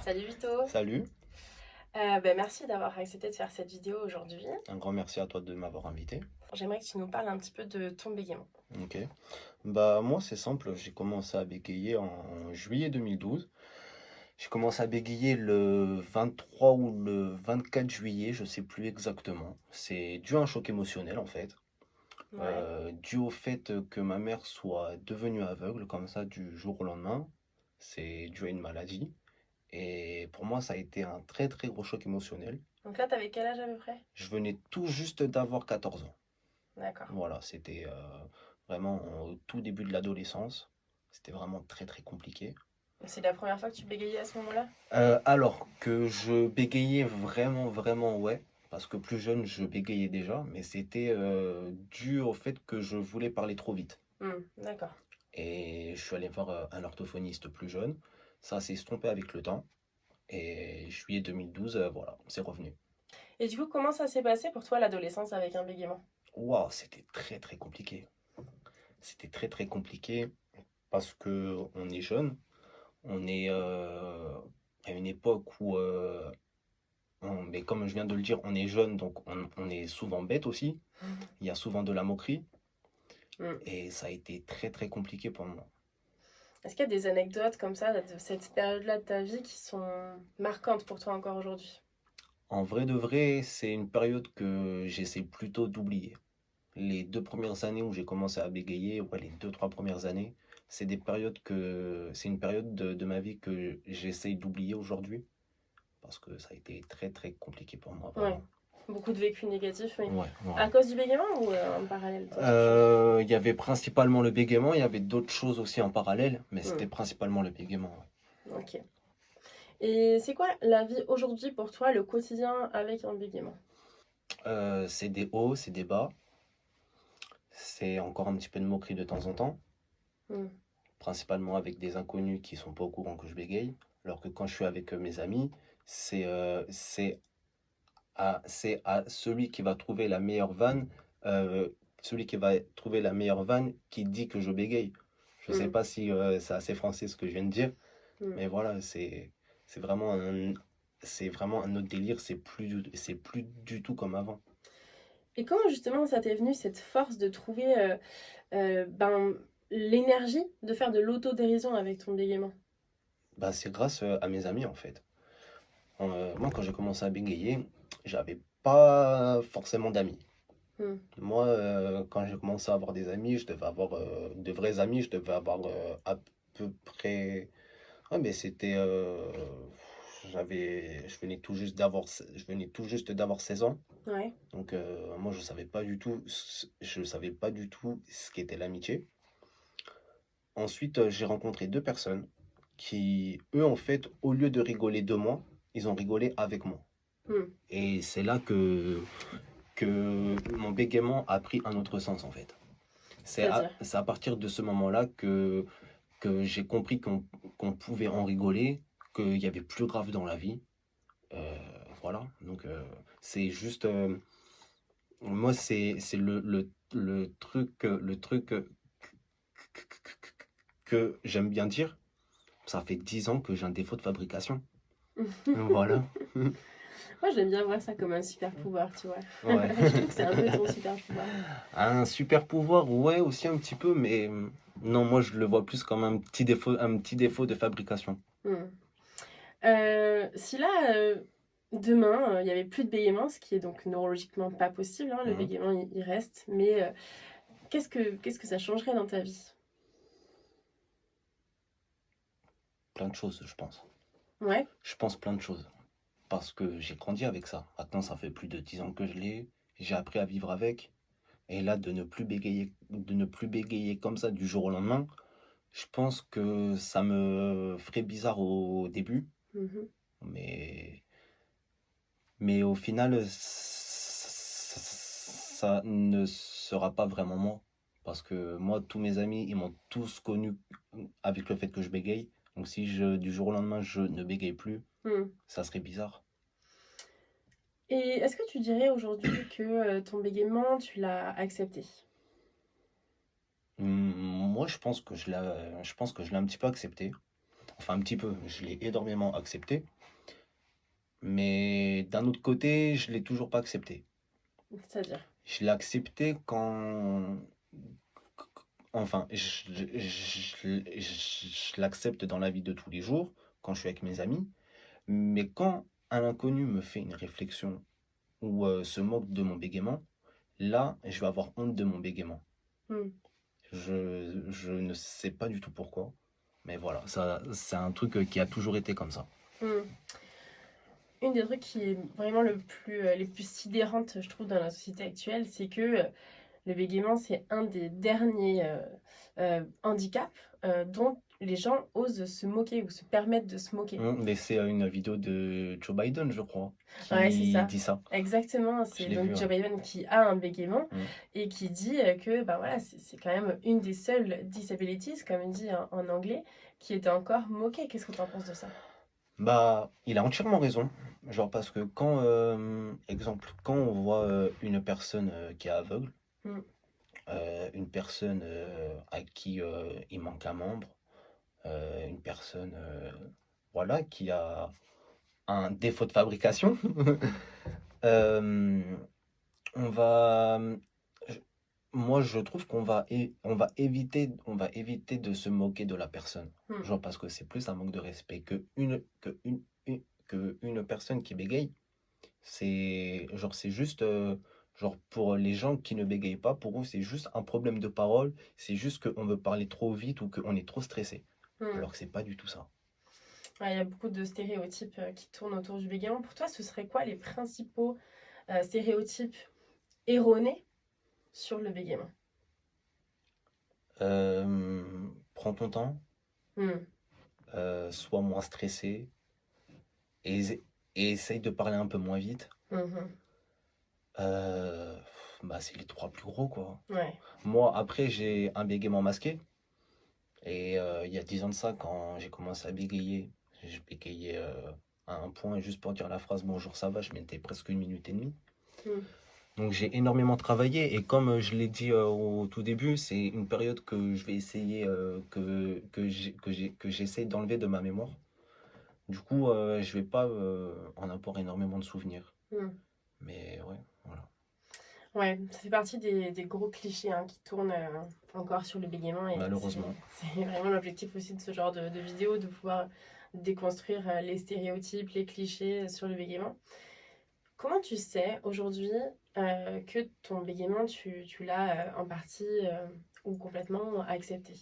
Salut Vito. Salut, Merci d'avoir accepté de faire cette vidéo aujourd'hui. un grand merci à toi de m'avoir invité. J'aimerais que tu nous parles un petit peu de ton bégaiement. Ok. Bah moi c'est simple, j'ai commencé à bégayer en juillet 2012. J'ai commencé à bégayer le 23 ou le 24 juillet, je sais plus exactement. C'est dû à un choc émotionnel en fait. Ouais, Dû au fait que ma mère soit devenue aveugle comme ça du jour au lendemain. C'est dû à une maladie. Et pour moi ça a été un très très gros choc émotionnel. donc là, t'avais quel âge à peu près? Je venais tout juste d'avoir 14 ans. D'accord. Voilà, c'était vraiment au tout début de l'adolescence. C'était vraiment très très compliqué. C'est la première fois que tu bégayais à ce moment-là? Alors que je bégayais vraiment vraiment ouais, parce que plus jeune je bégayais déjà, mais c'était dû au fait que je voulais parler trop vite. D'accord. Et je suis allé voir un orthophoniste plus jeune. Ça s'est estompé avec le temps. Et juillet 2012, voilà, c'est revenu. Et du coup, comment ça s'est passé pour toi l'adolescence avec un bégaiement? Waouh, c'était très très compliqué. C'était très très compliqué parce que on est jeune. On est à une époque où, mais comme je viens de le dire, on est jeune, donc on est souvent bête aussi. Il y a souvent de la moquerie Hmm. et ça a été très très compliqué pour moi. Est-ce qu'il y a des anecdotes comme ça de cette période-là de ta vie qui sont marquantes pour toi encore aujourd'hui? En vrai de vrai, c'est une période que j'essaie plutôt d'oublier. Les 2 premières années où j'ai commencé à bégayer, ouais, les 2 3 premières années, c'est une période de ma vie que j'essaye d'oublier aujourd'hui parce que ça a été très très compliqué pour moi, Ouais, vraiment. beaucoup de vécu négatif, oui. Ouais, À voilà. cause du bégaiement ou en parallèle d'autres choses? Il y avait principalement le bégaiement, il y avait d'autres choses aussi en parallèle, mais c'était Hmm, principalement le bégaiement, ouais. ok. Et c'est quoi la vie aujourd'hui pour toi, le quotidien avec un bégaiement? C'est des hauts, c'est des bas, c'est encore un petit peu de moquerie de temps en temps, Hmm. principalement avec des inconnus qui sont pas au courant que je bégaye, alors que quand je suis avec mes amis, c'est à celui qui va trouver la meilleure vanne, celui qui va trouver la meilleure vanne qui dit que je bégaye. Je sais Hmm. pas si c'est assez français ce que je viens de dire. Hmm. Mais voilà, c'est vraiment c'est vraiment un autre délire, c'est plus du tout comme avant. Et comment justement ça t'est venu cette force de trouver ben, l'énergie de faire de l'autodérision avec ton bégaiement? Bah, c'est grâce à mes amis en fait. Moi, quand j'ai commencé à bégayer, j'avais pas forcément d'amis. Hmm. Moi, quand j'ai commencé à avoir des amis, je devais avoir de vrais amis, je devais avoir à peu près. Ouais, mais c'était. Je venais tout juste d'avoir 16 ans. Ouais. Donc, moi, je savais pas du tout ce qu'était l'amitié. Ensuite, j'ai rencontré deux personnes qui, eux, en fait, au lieu de rigoler de moi, ils ont rigolé avec moi. Hmm. Et c'est là que mon bégaiement a pris un autre sens, en fait. C'est-à-dire? C'est à partir de ce moment-là que j'ai compris qu'on pouvait en rigoler, qu'il y avait plus grave dans la vie. Euh, voilà. Donc, c'est juste. Moi, c'est le truc que j'aime bien dire. Ça fait 10 ans que j'ai un défaut de fabrication. Voilà. Moi j'aime bien voir ça comme un super pouvoir, tu vois. Ouais. Je trouve que c'est un peu ton super pouvoir. Un super pouvoir, ouais, aussi un petit peu, mais non, moi je le vois plus comme un petit défaut de fabrication. Hmm. Si là, demain, il n'y avait plus de bégaiement, ce qui est donc neurologiquement pas possible, hein, le Mhm. bégaiement il reste, mais qu'est-ce que ça changerait dans ta vie? Plein de choses, je pense. Ouais. Je pense plein de choses. Parce que j'ai grandi avec ça. Maintenant, ça fait plus de 10 ans que je l'ai. J'ai appris à vivre avec. Et là, de ne plus bégayer comme ça du jour au lendemain, je pense que ça me ferait bizarre au début. Mhm. Mais, mais au final, ça ne sera pas vraiment moi. Parce que moi, tous mes amis, ils m'ont tous connu avec le fait que je bégaye. Donc si du jour au lendemain, je ne bégaye plus, Hmm. ça serait bizarre. Et est-ce que tu dirais aujourd'hui que ton bégaiement, tu l'as accepté? Moi, je pense que je l'ai un petit peu accepté. Enfin, un petit peu, je l'ai énormément accepté. Mais d'un autre côté, je l'ai toujours pas accepté. C'est-à-dire? Je l'ai accepté quand... Enfin, je l'accepte dans la vie de tous les jours, quand je suis avec mes amis. Mais quand un inconnu me fait une réflexion ou se moque de mon bégaiement, là, je vais avoir honte de mon bégaiement. Hmm. Je ne sais pas du tout pourquoi. Mais voilà, ça, c'est un truc qui a toujours été comme ça. Hmm. Une des trucs qui est vraiment les plus sidérantes, je trouve, dans la société actuelle, c'est que le bégaiement, c'est un des derniers handicaps dont les gens osent se moquer ou se permettre de se moquer. Mais c'est une vidéo de Joe Biden, je crois, Ouais, c'est qui ça. dit ça. Exactement, Je c'est l'ai vu, donc Joe ouais. Biden qui a un bégaiement Mm. et qui dit que bah voilà, c'est quand même une des seules disabilities, comme on dit en anglais, qui était encore moquée. Qu'est-ce que tu en penses de ça? Bah, il a entièrement raison. Genre parce que quand, exemple, quand on voit une personne qui est aveugle, Mm. une personne à qui il manque un membre, une personne voilà, qui a un défaut de fabrication, euh, on va, je- moi je trouve on va éviter de se moquer de la personne. Mm. Genre parce que c'est plus un manque de respect que une personne qui bégaye. C'est juste genre pour les gens qui ne bégayent pas, pour eux c'est juste un problème de parole, c'est juste qu'on veut parler trop vite ou qu'on est trop stressé. Mm. Alors que c'est pas du tout ça. Ouais, il y a beaucoup de stéréotypes qui tournent autour du bégaiement. Pour toi, ce serait quoi les principaux stéréotypes erronés sur le bégaiement? Prends ton temps, Mm. sois moins stressé et, et essaye de parler un peu moins vite. Mhm. Euh, Bah, c'est les trois plus gros, quoi. Ouais. Moi, après, j'ai un bégaiement masqué. Et il y a 10 ans de ça, quand j'ai commencé à bégayer, je bégayais à un point, juste pour dire la phrase bonjour, ça va, je mettais presque 1 minute et demie. Mm. Donc j'ai énormément travaillé et comme je l'ai dit au tout début, c'est une période que je vais essayer, que j'essaie d'enlever de ma mémoire. Du coup, je vais pas en avoir énormément de souvenirs. Mm. Mais ouais, voilà. Ouais, ça fait partie des gros clichés hein, qui tournent encore sur le bégaiement et Malheureusement. c'est vraiment l'objectif aussi de ce genre de vidéo, de pouvoir déconstruire les stéréotypes, les clichés sur le bégaiement. Comment tu sais aujourd'hui que ton bégaiement, tu l'as en partie ou complètement accepté?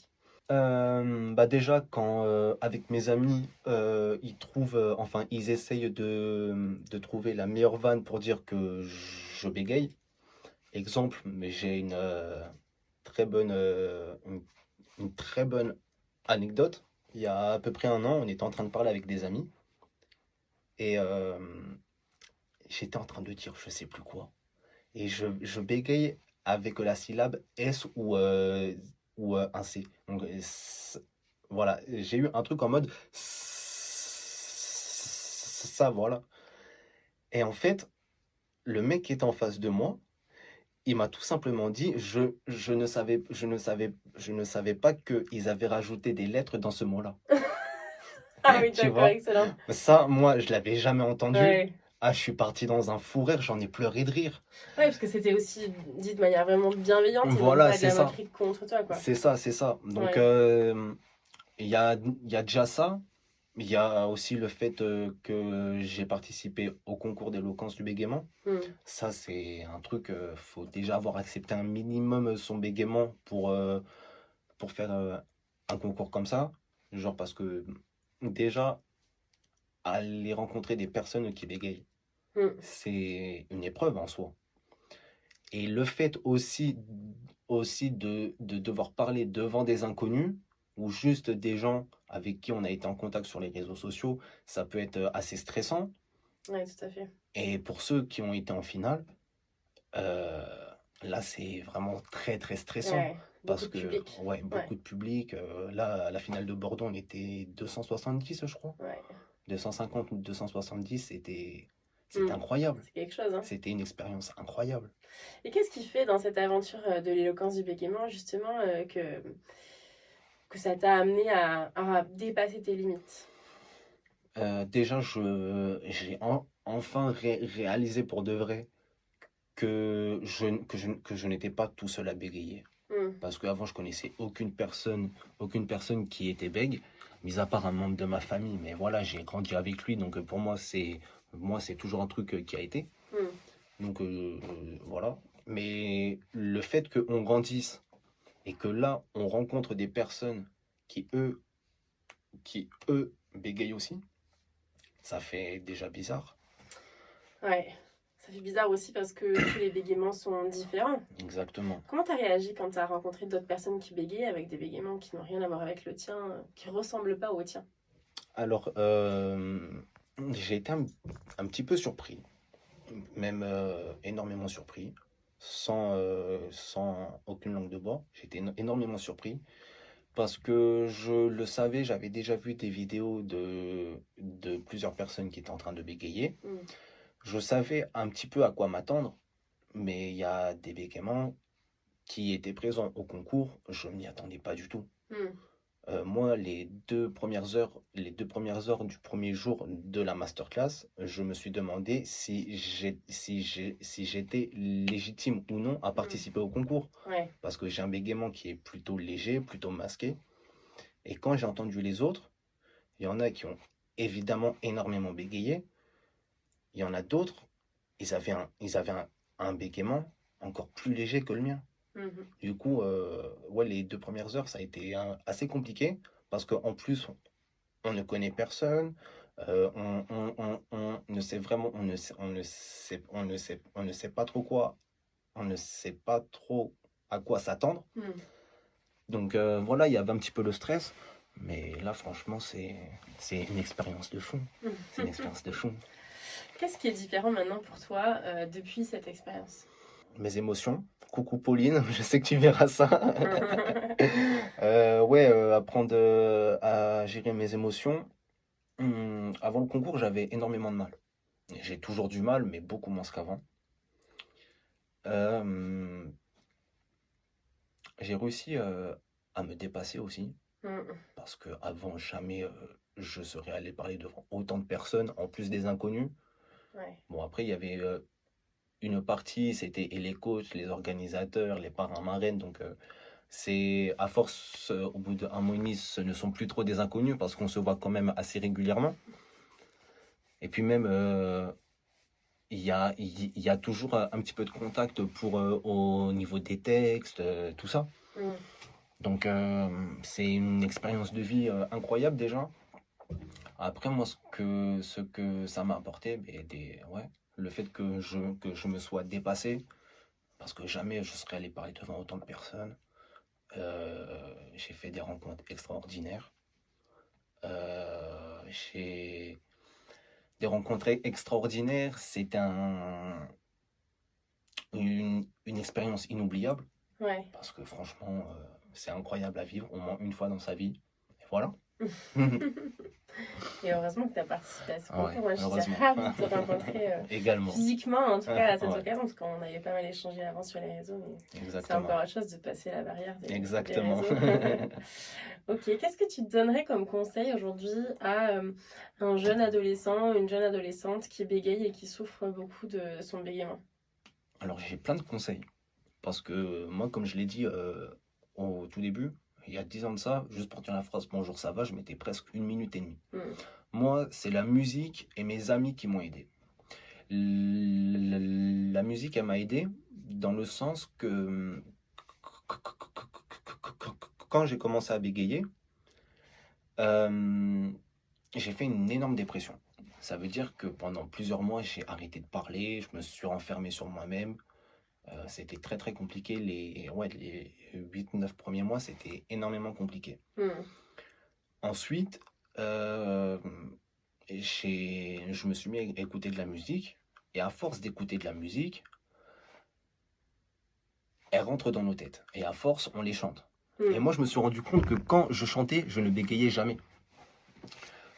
Bah déjà, quand avec mes amis, ils trouvent, enfin, ils essayent de trouver la meilleure vanne pour dire que je bégaye. Exemple, mais j'ai une très bonne anecdote. Il y a à peu près un an, on était en train de parler avec des amis et j'étais en train de dire je sais plus quoi. Et je bégaye avec la syllabe S ou un C. Donc, voilà, j'ai eu un truc en mode ça, voilà. Et en fait, le mec qui était en face de moi, il m'a tout simplement dit, je ne savais pas qu'ils avaient rajouté des lettres dans ce mot-là. Ah oui, Tu d'accord, vois? excellent. Ça, moi, je l'avais jamais entendu. Ouais. Ah, je suis parti dans un fou rire, j'en ai pleuré de rire. Ouais, parce que c'était aussi dit de manière vraiment bienveillante et non Voilà, pas de c'est la ça. moquerie contre toi, quoi. C'est ça, c'est ça. Donc, Ouais. il y a déjà ça. Il y a aussi le fait que j'ai participé au concours d'éloquence du bégaiement. Mm. Ça, c'est un truc, faut déjà avoir accepté un minimum son bégaiement pour faire un concours comme ça. Genre parce que déjà, aller rencontrer des personnes qui bégayent, Mm. c'est une épreuve en soi. Et le fait aussi de devoir parler devant des inconnus ou juste des gens avec qui on a été en contact sur les réseaux sociaux, ça peut être assez stressant. Ouais, tout à fait. Et pour ceux qui ont été en finale, euh, là c'est vraiment très très stressant. Ouais, beaucoup Parce de que, public. ouais, Ouais, beaucoup de public. Là, à la finale de Bordeaux, on était 270, je crois. ouais. 250 ou 270, c'était Mm. incroyable. C'est quelque chose, hein. C'était une expérience incroyable. Et qu'est-ce qui fait dans cette aventure de l'éloquence du bégaiement, justement, que que ça t'a amené à dépasser tes limites? Déjà, j'ai enfin réalisé pour de vrai que je n'étais pas tout seul à bégayer. Mmh. Parce qu'avant, je connaissais aucune personne qui était bègue, mis à part un membre de ma famille. Mais voilà, j'ai grandi avec lui, donc pour moi, c'est toujours un truc qui a été. Mmh. Donc voilà. Mais le fait qu'on grandisse et que là, on rencontre des personnes qui, eux, bégayent aussi, ça fait déjà bizarre. Ouais. Ça fait bizarre aussi parce que tous les bégaiements sont différents. Exactement. Comment t'as réagi quand t'as rencontré d'autres personnes qui bégayaient avec des bégaiements qui n'ont rien à voir avec le tien, qui ressemblent pas au tien? Alors, j'ai été un petit peu surpris, même énormément surpris, sans aucune langue de bois. J'étais énormément surpris parce que je le savais, j'avais déjà vu des vidéos de plusieurs personnes qui étaient en train de bégayer. Mmh. Je savais un petit peu à quoi m'attendre, mais il y a des bégaiements qui étaient présents au concours, je m'y attendais pas du tout. Mmh. Moi, les 2 premières heures du premier jour de la masterclass, je me suis demandé si j'étais légitime ou non à Mmh. participer au concours. Ouais. Parce que j'ai un bégaiement qui est plutôt léger, plutôt masqué. Et quand j'ai entendu les autres, il y en a qui ont évidemment énormément bégayé. Il y en a d'autres, ils avaient un bégaiement encore plus léger que le mien. Mmh. Du coup, ouais, les 2 premières heures, ça a été assez compliqué parce qu'en plus, on ne connaît personne, on ne sait vraiment, on ne sait pas trop quoi, on ne sait pas trop à quoi s'attendre. Mmh. Donc voilà, il y avait un petit peu le stress, mais là, franchement, c'est une expérience de fou. C'est une expérience de fou. Qu'est-ce qui est différent maintenant pour toi depuis cette expérience? Mes émotions. Coucou Pauline, je sais que tu verras ça. Ouais, apprendre à gérer mes émotions. Avant le concours, j'avais énormément de mal. J'ai toujours du mal, mais beaucoup moins qu'avant. Euh, j'ai réussi à me dépasser aussi, Mmh. parce que avant jamais je serais allé parler devant autant de personnes, en plus des inconnus. Ouais. Bon, après, il y avait une partie, c'était et les coachs, les organisateurs, les parrains marraines, donc c'est à force, au bout d'un mois et demi, ce ne sont plus trop des inconnus parce qu'on se voit quand même assez régulièrement. Et puis même, il y a toujours un petit peu de contact au niveau des textes, tout ça. Mmh. Donc c'est une expérience de vie incroyable déjà. Après, moi, ce que ça m'a apporté, ben, ouais, le fait que je me sois dépassé, parce que jamais je serais allé parler devant autant de personnes. J'ai fait des rencontres extraordinaires. J'ai des rencontres extraordinaires. C'est une expérience inoubliable Ouais. parce que franchement, c'est incroyable à vivre au moins une fois dans sa vie. Et voilà. Et heureusement que tu as participé à ce Ah ouais, concours. Moi, je suis heureusement. ravie de te rencontrer Également. physiquement, en tout cas, à cette Ouais, occasion, parce qu'on avait pas mal échangé avant sur les réseaux, mais c'est exactement. encore autre chose de passer la barrière des Exactement. réseaux. Ok, qu'est-ce que tu te donnerais comme conseil aujourd'hui à un jeune adolescent, une jeune adolescente qui bégaye et qui souffre beaucoup de son bégaiement? Alors, j'ai plein de conseils. Parce que moi, comme je l'ai dit au tout début, il y a 10 ans de ça, juste pour dire la phrase bonjour, ça va, je mettais presque 1 minute et demie. Mm. Moi, c'est la musique et mes amis qui m'ont aidé. La musique, elle m'a aidé dans le sens que quand j'ai commencé à bégayer, euh, j'ai fait une énorme dépression. Ça veut dire que pendant plusieurs mois, j'ai arrêté de parler, je me suis renfermé sur moi-même. C'était très très compliqué. Les 8-9 premiers mois, c'était énormément compliqué. Mm. Ensuite, je me suis mis à écouter de la musique. Et à force d'écouter de la musique, elle rentre dans nos têtes. Et à force, on les chante. Et Mm. moi, je me suis rendu compte que quand je chantais, je ne bégayais jamais.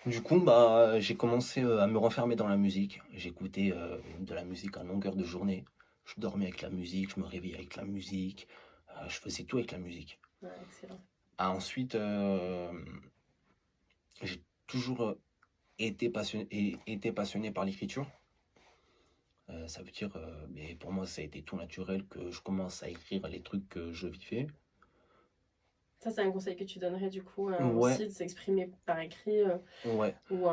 Du coup, bah, j'ai commencé à me renfermer dans la musique. J'écoutais de la musique à longueur de journée. Je dormais avec la musique, je me réveillais avec la musique. Je faisais tout avec la musique. Ouais, excellent. Ensuite, j'ai toujours été passionné par l'écriture. Ça veut dire, mais pour moi, ça a été tout naturel que je commence à écrire les trucs que je vivais. Ça, c'est un conseil que tu donnerais du coup Ouais, aussi, de s'exprimer par écrit ouais, ou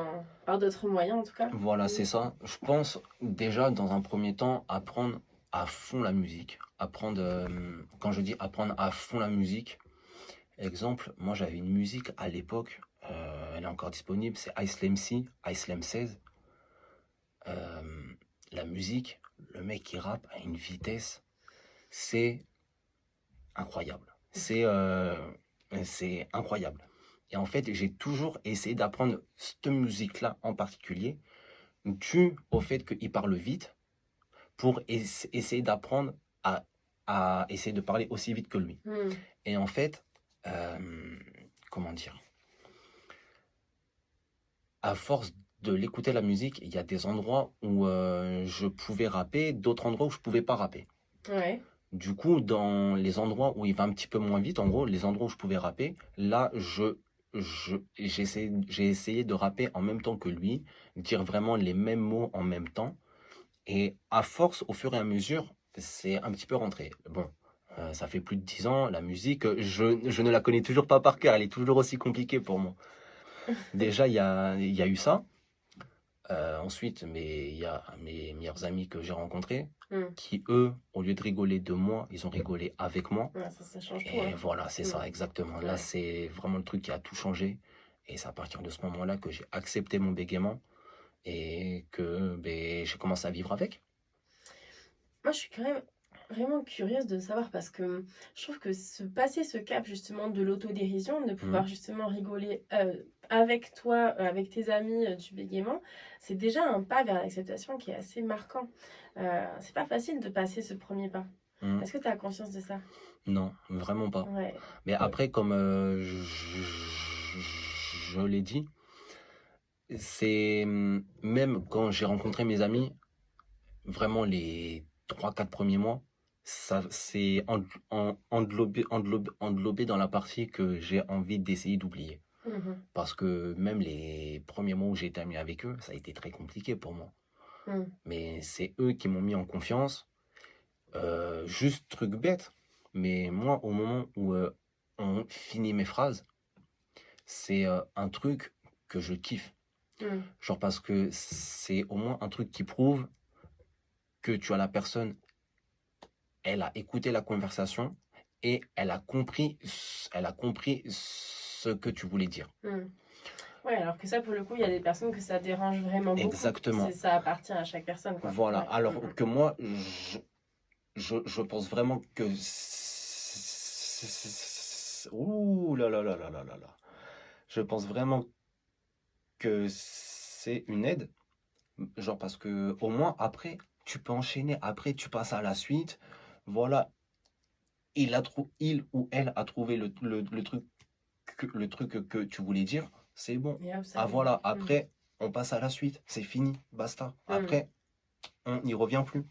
par d'autres moyens en tout cas. voilà, c'est ça. Je pense déjà, dans un premier temps, apprendre à fond la musique. Apprendre, quand je dis apprendre à fond la musique, exemple, moi j'avais une musique à l'époque, elle est encore disponible, c'est Islam C, Islam 16. Euh, la musique, le mec qui rappe à une vitesse, c'est incroyable. C'est incroyable. Et en fait, j'ai toujours essayé d'apprendre cette musique-là en particulier, dû au fait qu'il parle vite, pour essayer d'apprendre à essayer de parler aussi vite que lui. Hmm. Et en fait, euh, comment dire, à force de l'écouter la musique, il y a des endroits où je pouvais rapper, d'autres endroits où je pouvais pas rapper. Ouais. Du coup, dans les endroits où il va un petit peu moins vite, en gros, les endroits où je pouvais rapper, là, j'ai essayé de rapper en même temps que lui, dire vraiment les mêmes mots en même temps. Et à force, au fur et à mesure, c'est un petit peu rentré. Bon, ça fait plus de 10 ans, la musique, je ne la connais toujours pas par cœur, elle est toujours aussi compliquée pour moi. Déjà, il y a eu ça. Ensuite, il y a mes meilleurs amis que j'ai rencontrés, Hmm. qui eux, au lieu de rigoler de moi, ils ont rigolé avec moi. Ouais, ça change tout. Et Hein. voilà, c'est ça, Hmm. exactement. Là, Ouais. c'est vraiment le truc qui a tout changé. Et c'est à partir de ce moment-là que j'ai accepté mon bégaiement et que ben, j'ai commencé à vivre avec. Moi, je suis quand même vraiment curieuse de savoir parce que je trouve que passer ce cap justement de l'autodérision, de pouvoir Mhm. justement rigoler avec toi, avec tes amis du bégaiement, c'est déjà un pas vers l'acceptation qui est assez marquant. C'est pas facile de passer ce premier pas. Mhm. Est-ce que tu as conscience de ça? Non, vraiment pas. Ouais. Mais après, comme je l'ai dit, c'est même quand j'ai rencontré mes amis, vraiment les 3 4 premiers mois, ça c'est englobé dans la partie que j'ai envie d'essayer d'oublier. Mhm. Parce que même les premiers mois où j'ai été ami avec eux, ça a été très compliqué pour moi. Mhm. Mais c'est eux qui m'ont mis en confiance. Juste truc bête. Mais moi, au moment où on finit mes phrases, c'est un truc que je kiffe. Mhm. Genre parce que c'est au moins un truc qui prouve que tu as la personne, elle a écouté la conversation et elle a compris ce que tu voulais dire. Mhm. Ouais, alors que ça, pour le coup, il y a des personnes que ça dérange vraiment beaucoup. Exactement. Ça appartient à chaque personne, quoi. Voilà. Ouais. Alors Mhm. que moi, je pense vraiment que... Ouh là là là là là là là. Je pense vraiment que c'est une aide. Genre parce que au moins après, tu peux enchaîner. Après, tu passes à la suite. Voilà. Il ou elle a trouvé le truc que tu voulais dire. C'est bon. Et hop, ça Ah y est. voilà. Mhm. Après, on passe à la suite. C'est fini. Basta. Mhm. Après, on n'y revient plus.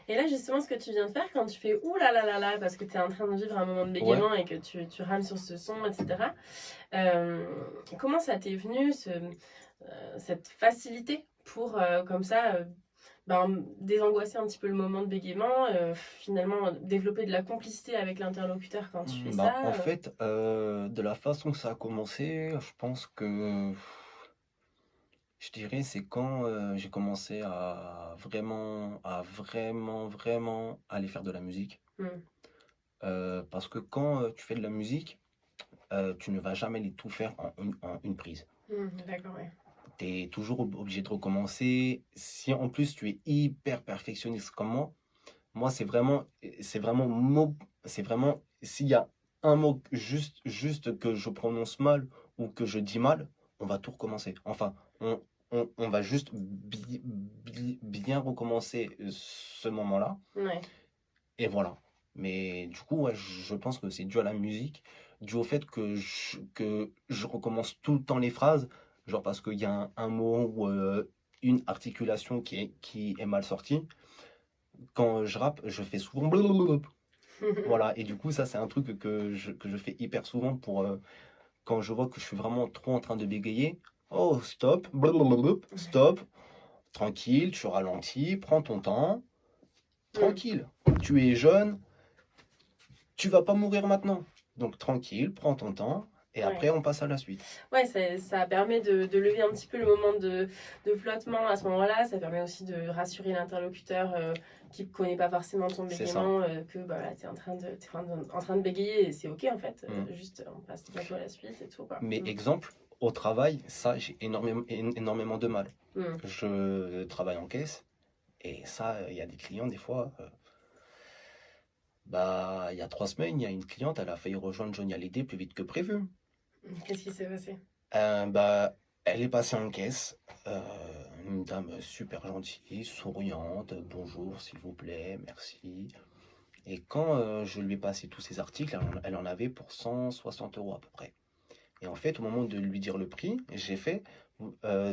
Et là, justement, ce que tu viens de faire, quand tu fais ouh là là là là, parce que tu es en train de vivre un moment de Ouais. bégaiement et que tu rames sur ce son, etc., euh, comment ça t'est venu, cette facilité pour, comme ça, désangoisser un petit peu le moment de bégaiement, finalement, développer de la complicité avec l'interlocuteur quand tu fais Bah, ça en fait, de la façon que ça a commencé, je pense que je dirais c'est quand j'ai commencé à vraiment aller faire de la musique. Hmm. Parce que quand tu fais de la musique, tu ne vas jamais les tout faire en une prise. D'accord, ouais. Tu es toujours obligé de recommencer. Si en plus tu es hyper perfectionniste comme moi c'est vraiment, s'il y a un mot juste que je prononce mal ou que je dis mal, on va tout recommencer. Enfin, on va juste bien recommencer ce moment-là. Ouais. Et voilà. Mais du coup, ouais, je pense que c'est dû à la musique, dû au fait que je recommence tout le temps les phrases, genre parce qu'il y a un mot ou une articulation qui est mal sortie. Quand je rappe, je fais souvent blablabla. Voilà, et du coup, ça, c'est un truc que je fais hyper souvent pour quand je vois que je suis vraiment trop en train de bégayer. Oh, stop, blablabla, stop, tranquille, tu ralentis, prends ton temps, Mm. tranquille. Tu es jeune, tu vas pas mourir maintenant. Donc tranquille, prends ton temps, et Ouais. après on passe à la suite. Ouais, ça permet de lever un petit peu le moment de flottement à ce moment-là. Ça permet aussi de rassurer l'interlocuteur qui ne connaît pas forcément ton C'est ça. bégaiement, que bah, tu es en train de bégayer et c'est OK en fait. Mm. Juste, on passe bientôt à la suite et tout, quoi. Mais Mm. exemple, au travail, ça, j'ai énormément de mal. Mm. Je travaille en caisse, et ça, il y a des clients, des fois, bah, il y a 3 semaines, il y a une cliente, elle a failli rejoindre Johnny Hallyday plus vite que prévu. Qu'est-ce qui s'est passé? Bah, elle est passée en caisse, euh, une dame super gentille, souriante, bonjour, s'il vous plaît, merci. Et quand je lui ai passé tous ces articles, elle en avait pour 160 euros à peu près. Et en fait, au moment de lui dire le prix, j'ai fait,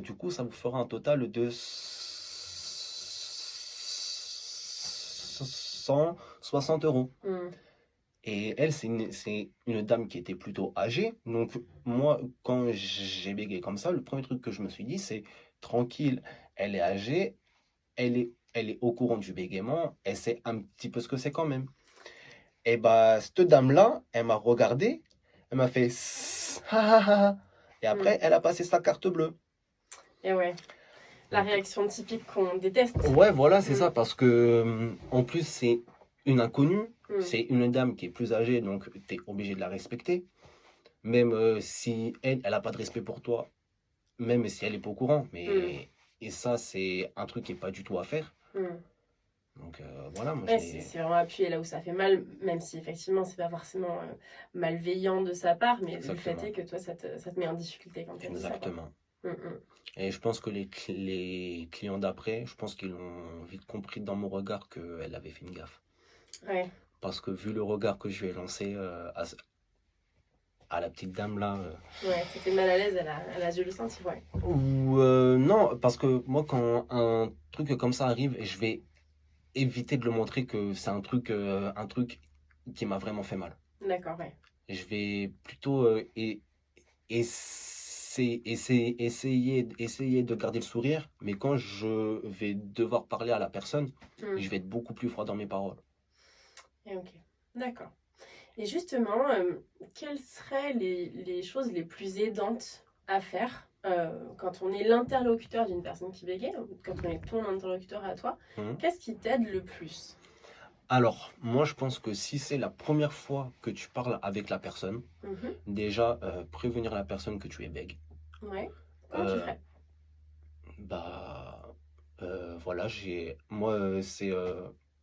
du coup, ça vous fera un total de 160 euros. Mm. Et elle, c'est une dame qui était plutôt âgée. Donc, moi, quand j'ai bégayé comme ça, le premier truc que je me suis dit, c'est tranquille, elle est âgée, elle est au courant du bégaiement, elle sait un petit peu ce que c'est quand même. Et bah, cette dame-là, elle m'a regardé, elle m'a fait ha ha ha ha. Et après, Mm. elle a passé sa carte bleue. Et ouais, la Donc, réaction typique qu'on déteste. ouais, voilà, c'est Mm. ça, parce que en plus, c'est une inconnue, Mm. c'est une dame qui est plus âgée, donc tu es obligé de la respecter. Même si elle n'a pas de respect pour toi, même si elle est pas au courant. Mm. Et ça, c'est un truc qui est pas du tout à faire. Mm. Donc voilà, moi je Ouais, l'ai. c'est vraiment appuyer là où ça fait mal, même si effectivement c'est pas forcément malveillant de sa part, mais le fait Exactement. est que toi ça te met en difficulté quand tu dit ça, quoi. Exactement. Mm, mm. Et je pense que les clients d'après, je pense qu'ils ont vite compris dans mon regard qu'elle avait fait une gaffe. Ouais, Parce que vu le regard que je lui ai lancé à la petite dame là, ouais, t'étais mal à l'aise, elle a dû le sentir, ouais. ou non, parce que moi quand un truc comme ça arrive, je vais éviter de le montrer que c'est un truc qui m'a vraiment fait mal. D'accord, ouais. Je vais plutôt essayer de garder le sourire, mais quand je vais devoir parler à la personne, Mm. je vais être beaucoup plus froid dans mes paroles. Et ok, d'accord. Et justement, quelles seraient les choses les plus aidantes à faire quand on est l'interlocuteur d'une personne qui bégaye, quand on est ton interlocuteur à toi, Mhm. qu'est-ce qui t'aide le plus? Alors, moi, je pense que si c'est la première fois que tu parles avec la personne, Mhm. déjà, prévenir la personne que tu es bègue. Ouais. Comment tu Euh, ferais? Bah, voilà, moi, c'est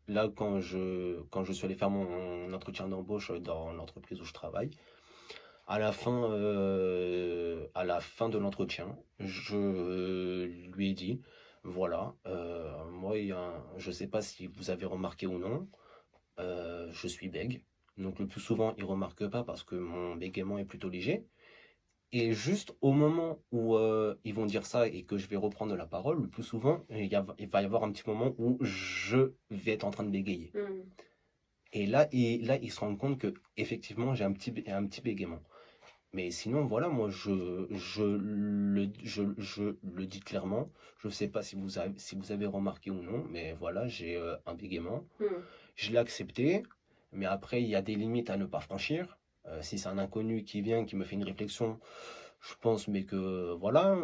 là quand je suis allé faire mon entretien d'embauche dans l'entreprise où je travaille. À la fin de l'entretien, je lui ai dit, voilà, moi, je sais pas si vous avez remarqué ou non, je suis bègue. Donc le plus souvent, ils remarquent pas parce que mon bégaiement est plutôt léger. Et juste au moment où ils vont dire ça et que je vais reprendre la parole, le plus souvent, il va y avoir un petit moment où je vais être en train de bégayer. Mm. Et là, ils se rendent compte que effectivement, j'ai un petit bégaiement. Mais sinon, voilà, moi, je le dis clairement. Je ne sais pas si vous avez remarqué ou non, mais voilà, j'ai un bégaiement. Mm. Je l'ai accepté, mais après, il y a des limites à ne pas franchir. Si c'est un inconnu qui vient, qui me fait une réflexion, je pense, mais que voilà.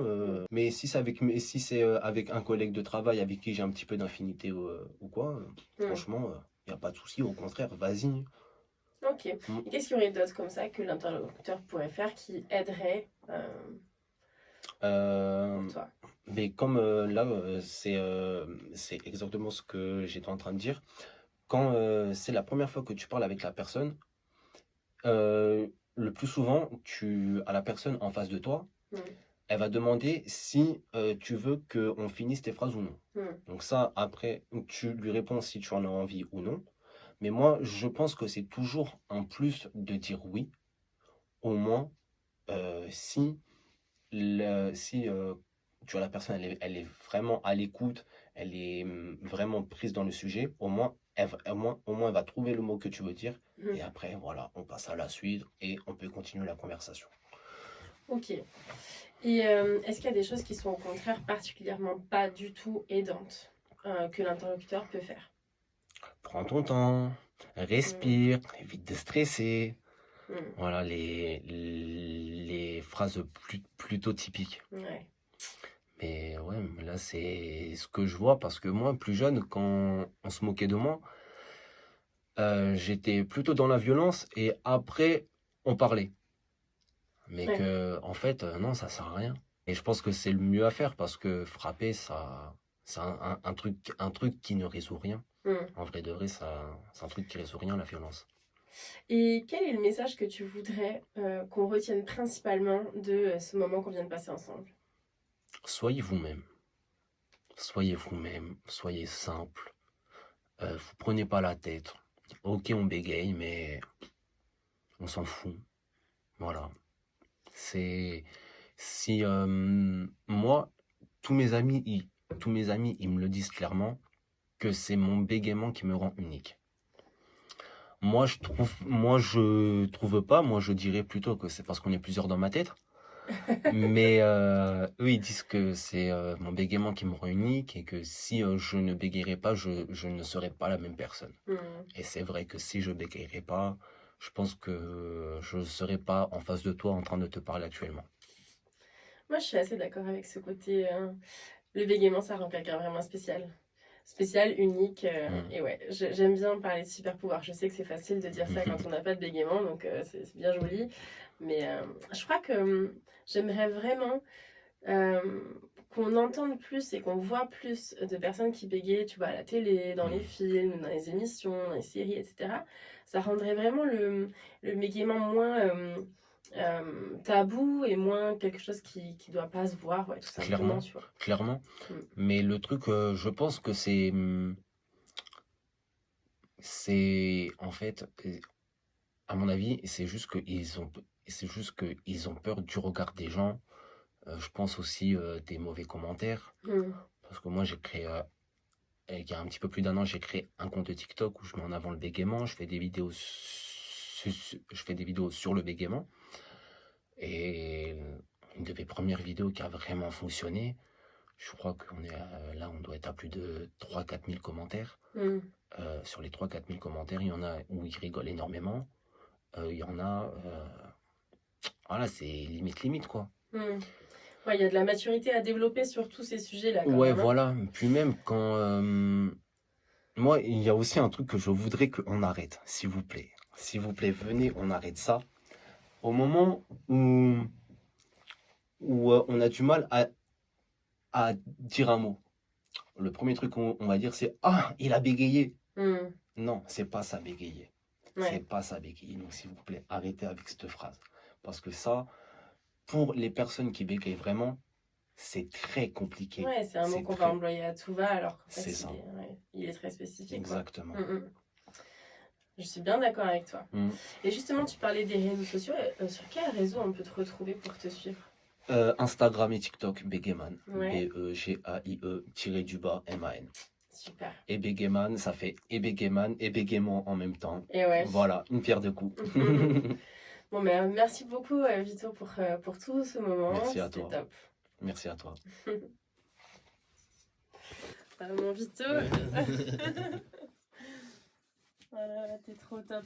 Mais si c'est avec un collègue de travail avec qui j'ai un petit peu d'infinité ou quoi, Mm. franchement, il n'y a pas de souci. Au contraire, vas-y. Ok. Et qu'est-ce qu'il y aurait d'autre comme ça que l'interlocuteur pourrait faire qui aiderait pour Euh, toi? mais comme là, c'est exactement ce que j'étais en train de dire. Quand c'est la première fois que tu parles avec la personne, le plus souvent, tu as la personne en face de toi, Mm. elle va demander si tu veux qu'on finisse tes phrases ou non. Mm. Donc ça, après, tu lui réponds si tu en as envie ou non. Mais moi, je pense que c'est toujours un plus de dire oui, au moins si tu vois, la personne, elle est vraiment à l'écoute, elle est vraiment prise dans le sujet, au moins, elle va trouver le mot que tu veux dire. Et après, voilà, on passe à la suite et on peut continuer la conversation. Ok. Et est-ce qu'il y a des choses qui sont au contraire particulièrement pas du tout aidantes que l'interlocuteur peut faire? Prends ton temps, respire, évite de stresser. Voilà les phrases plutôt typiques. Ouais. Mais ouais, là, c'est ce que je vois parce que moi, plus jeune, quand on se moquait de moi, j'étais plutôt dans la violence et après, on parlait. Mais Ouais. que, en fait, non, ça sert à rien. Et je pense que c'est le mieux à faire parce que frapper, c'est un truc qui ne résout rien. En vrai de vrai, c'est un truc qui résout rien, la violence. Et quel est le message que tu voudrais qu'on retienne principalement de ce moment qu'on vient de passer ensemble? Soyez vous-même. Soyez vous-même. Soyez simple. Vous prenez pas la tête. Ok, on bégaye, mais on s'en fout. Voilà. C'est si moi, tous mes amis, ils me le disent clairement que c'est mon bégaiement qui me rend unique. Moi, je trouve pas. Moi, je dirais plutôt que c'est parce qu'on est plusieurs dans ma tête. Mais eux, ils disent que c'est mon bégaiement qui me rend unique et que si je ne bégayerais pas, je ne serais pas la même personne. Et c'est vrai que si je bégayerais pas, je pense que je ne serais pas en face de toi en train de te parler actuellement. Moi, je suis assez d'accord avec ce côté. Le bégaiement, ça rend quelqu'un vraiment spécial. Spécial, unique. Et ouais, j'aime bien parler de super pouvoir. Je sais que c'est facile de dire ça quand on n'a pas de bégaiement, donc c'est bien joli. Mais je crois que j'aimerais vraiment qu'on entende plus et qu'on voit plus de personnes qui bégayent, tu vois, à la télé, dans les films, dans les émissions, dans les séries, etc. Ça rendrait vraiment le bégaiement moins tabou et moins quelque chose qui doit pas se voir, ouais, tout simplement, Clairement, tu vois. clairement. Mais le truc, je pense que c'est en fait, à mon avis, c'est juste qu'ils ont peur du regard des gens. Je pense aussi des mauvais commentaires. Parce que moi, j'ai créé, il y a un petit peu plus d'un an, j'ai créé un compte de TikTok où je mets en avant le bégaiement. Je fais des vidéos, sur le bégaiement. Et une de mes premières vidéos qui a vraiment fonctionné, je crois qu'on est là, on doit être à plus de 3-4 000 commentaires. Sur les 3-4 000 commentaires, il y en a où ils rigolent énormément. Il y en a, voilà, c'est limite, quoi. Ouais, il y a de la maturité à développer sur tous ces sujets-là, quand Ouais, même, hein. voilà. Puis même quand... moi, il y a aussi un truc que je voudrais qu'on arrête, s'il vous plaît. S'il vous plaît, venez, on arrête ça. Au moment où on a du mal à dire un mot, le premier truc qu'on va dire, c'est « Ah, il a bégayé !» Non, c'est pas ça, bégayer. Ouais. C'est pas ça, bégayer. Donc, s'il vous plaît, arrêtez avec cette phrase. Parce que ça, pour les personnes qui bégayent vraiment, c'est très compliqué. Ouais, c'est un mot qu'on va employer à tout va, alors qu'en fait, ça. Il est très spécifique. Exactement. Quoi. Je suis bien d'accord avec toi. Et justement, tu parlais des réseaux sociaux. Sur quel réseau on peut te retrouver pour te suivre? Instagram et TikTok, Begeman. Ouais. BEGAIE-MAN. Super. Et Begeman, ça fait et Begeman et bégaiement en même temps. Et ouais. Voilà, une pierre deux coups. Bon, ben, merci beaucoup, Vito, pour tout ce moment. Merci à toi. Top. Merci à toi. Mon Vito. Voilà, t'es trop top.